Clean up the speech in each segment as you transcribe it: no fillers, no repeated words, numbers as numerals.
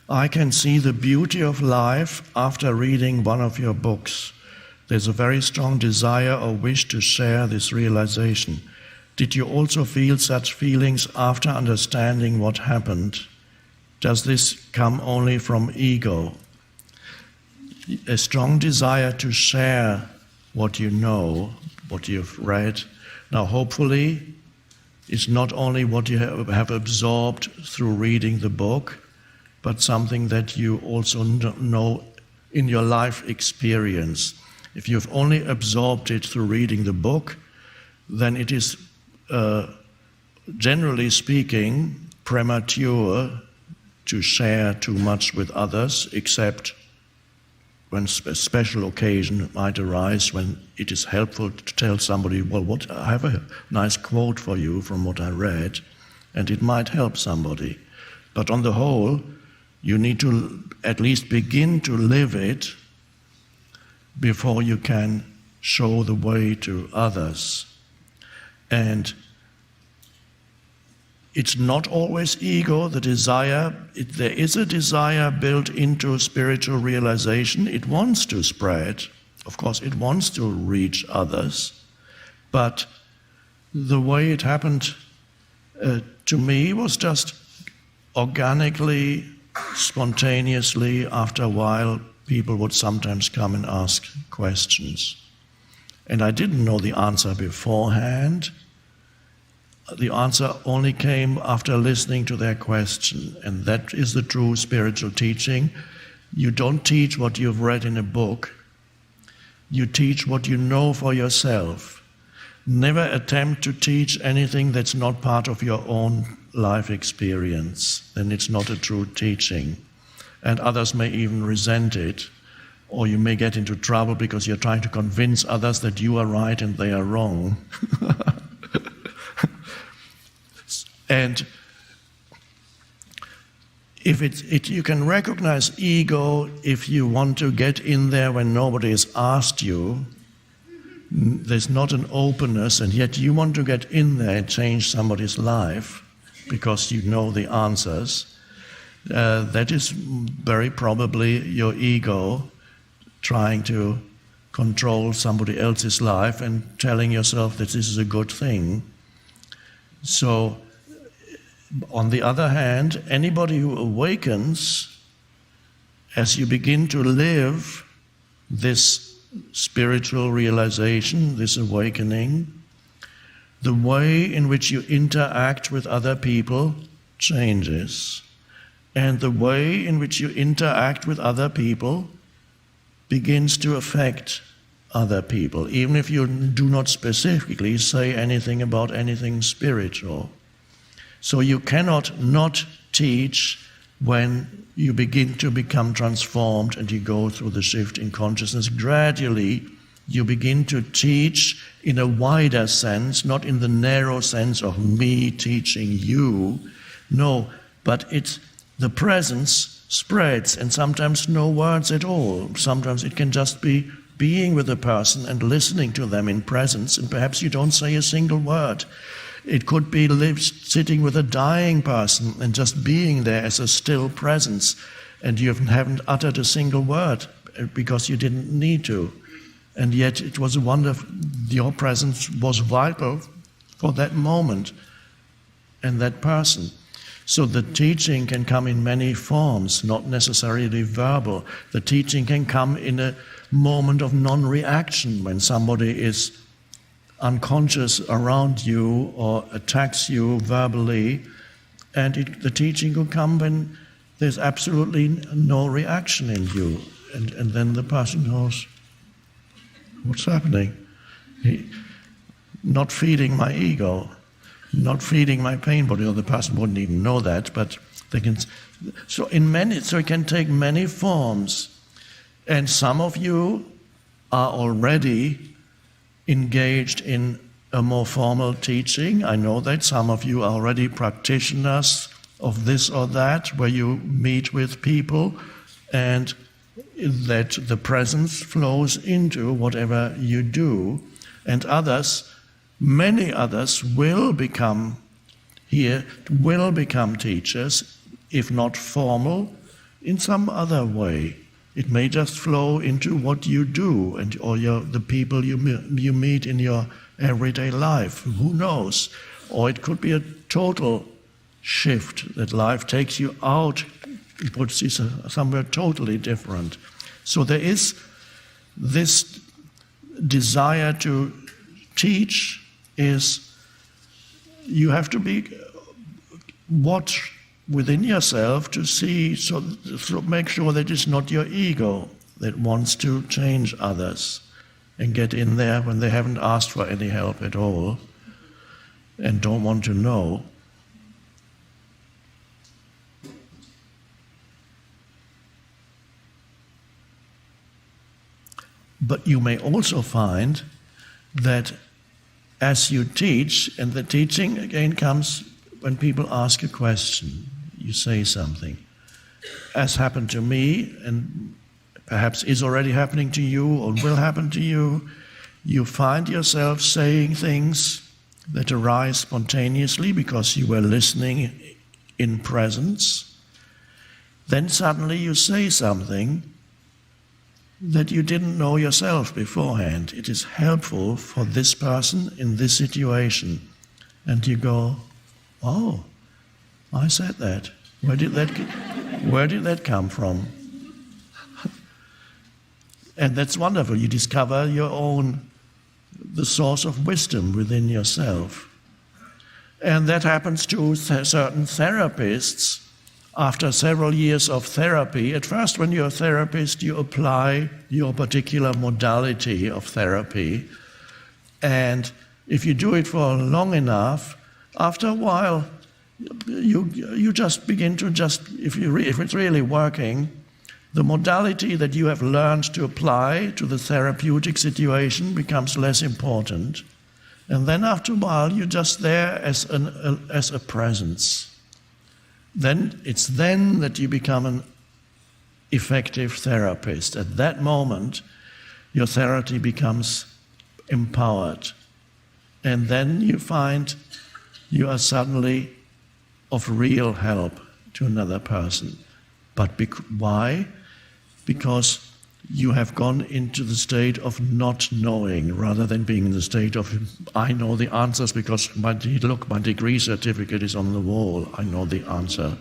I can see the beauty of life after reading one of your books. There's a very strong desire or wish to share this realization. Did you also feel such feelings after understanding what happened? Does this come only from ego? A strong desire to share what you know, what you've read. Now, hopefully, it's not only what you have absorbed through reading the book, but something that you also know in your life experience. If you've only absorbed it through reading the book, then it is, generally speaking, premature to share too much with others, except when a special occasion might arise when it is helpful to tell somebody, well, I have a nice quote for you from what I read, and it might help somebody. But on the whole, you need to at least begin to live it before you can show the way to others. And it's not always ego, the desire. There is a desire built into spiritual realization. It wants to spread. Of course, it wants to reach others. But the way it happened to me was just organically, spontaneously. After a while, people would sometimes come and ask questions. And I didn't know the answer beforehand. The answer only came after listening to their question, and that is the true spiritual teaching. You don't teach what you've read in a book. You teach what you know for yourself. Never attempt to teach anything that's not part of your own life experience. Then it's not a true teaching. And others may even resent it, or you may get into trouble because you're trying to convince others that you are right and they are wrong. And if you can recognize ego if you want to get in there when nobody has asked you. There's not an openness, and yet you want to get in there and change somebody's life because you know the answers. That is very probably your ego trying to control somebody else's life and telling yourself that this is a good thing. So, on the other hand, anybody who awakens, as you begin to live this spiritual realization, this awakening, the way in which you interact with other people changes. And the way in which you interact with other people begins to affect other people, even if you do not specifically say anything about anything spiritual. So you cannot not teach when you begin to become transformed and you go through the shift in consciousness. Gradually, you begin to teach in a wider sense, not in the narrow sense of me teaching you. No, but the presence spreads, and sometimes no words at all. Sometimes it can just be being with a person and listening to them in presence, and perhaps you don't say a single word. It could be sitting with a dying person and just being there as a still presence, and you haven't uttered a single word because you didn't need to. And yet it was wonderful. Your presence was vital for that moment and that person. So the teaching can come in many forms, not necessarily verbal. The teaching can come in a moment of non-reaction when somebody is unconscious around you or attacks you verbally, and the teaching will come when there's absolutely no reaction in you, and then the person knows what's happening. Not feeding my ego, not feeding my pain body. The person wouldn't even know that, but they can. So it can take many forms, and some of you are already engaged in a more formal teaching. I know that some of you are already practitioners of this or that, where you meet with people and that the presence flows into whatever you do. And others, many others will become teachers, if not formal, in some other way. It may just flow into what you do or the people you meet in your everyday life. Who knows? Or it could be a total shift, that life takes you out, puts you somewhere totally different. So there is this desire to teach. You have to watch within yourself to see, so make sure that it's not your ego that wants to change others and get in there when they haven't asked for any help at all and don't want to know. But you may also find that as you teach, and the teaching again comes when people ask a question, you say something. As happened to me, and perhaps is already happening to you or will happen to you, you find yourself saying things that arise spontaneously because you were listening in presence. Then suddenly you say something that you didn't know yourself beforehand. It is helpful for this person in this situation. And you go, oh, I said that. Where did that come from? And that's wonderful. You discover the source of wisdom within yourself. And that happens to certain therapists. After several years of therapy, at first when you're a therapist, you apply your particular modality of therapy. And if you do it for long enough, after a while, you just begin to if it's really working, the modality that you have learned to apply to the therapeutic situation becomes less important. And then after a while, you're just there as a presence. Then it's then that you become an effective therapist. At that moment, your therapy becomes empowered. And then you find you are suddenly of real help to another person. But why? Because you have gone into the state of not knowing rather than being in the state of, I know the answers because my degree certificate is on the wall, I know the answer.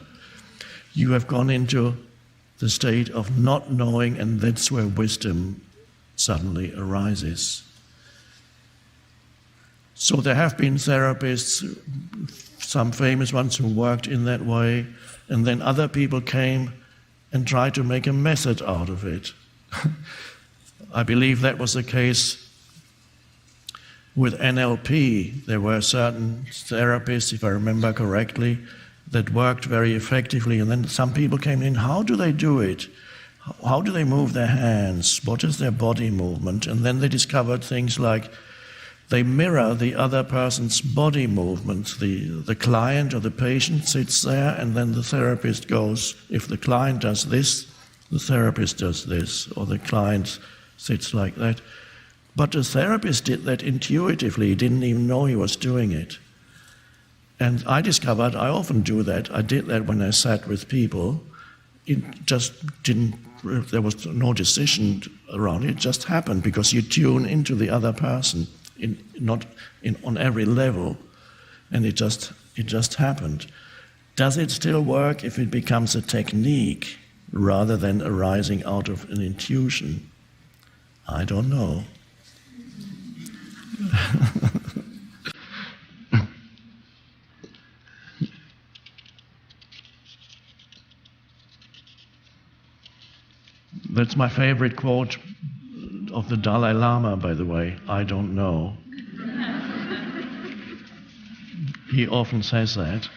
You have gone into the state of not knowing, and that's where wisdom suddenly arises. So there have been therapists, some famous ones who worked in that way, and then other people came and tried to make a method out of it. I believe that was the case with NLP. There were certain therapists, if I remember correctly, that worked very effectively, and then some people came in, how do they do it? How do they move their hands? What is their body movement? And then they discovered things like they mirror the other person's body movement. The client or the patient sits there, and then the therapist goes, if the client does this, the therapist does this, or the client sits like that. But the therapist did that intuitively. He didn't even know he was doing it. And I discovered I often do that. I did that when I sat with people. It just didn't, there was no decision around it. It just happened because you tune into the other person, on every level. And it just happened. Does it still work if it becomes a technique rather than arising out of an intuition? I don't know. That's my favorite quote of the Dalai Lama, by the way. I don't know. He often says that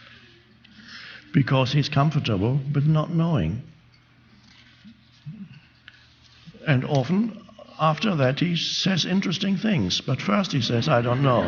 because he's comfortable with not knowing. And often after that he says interesting things, but first he says, I don't know.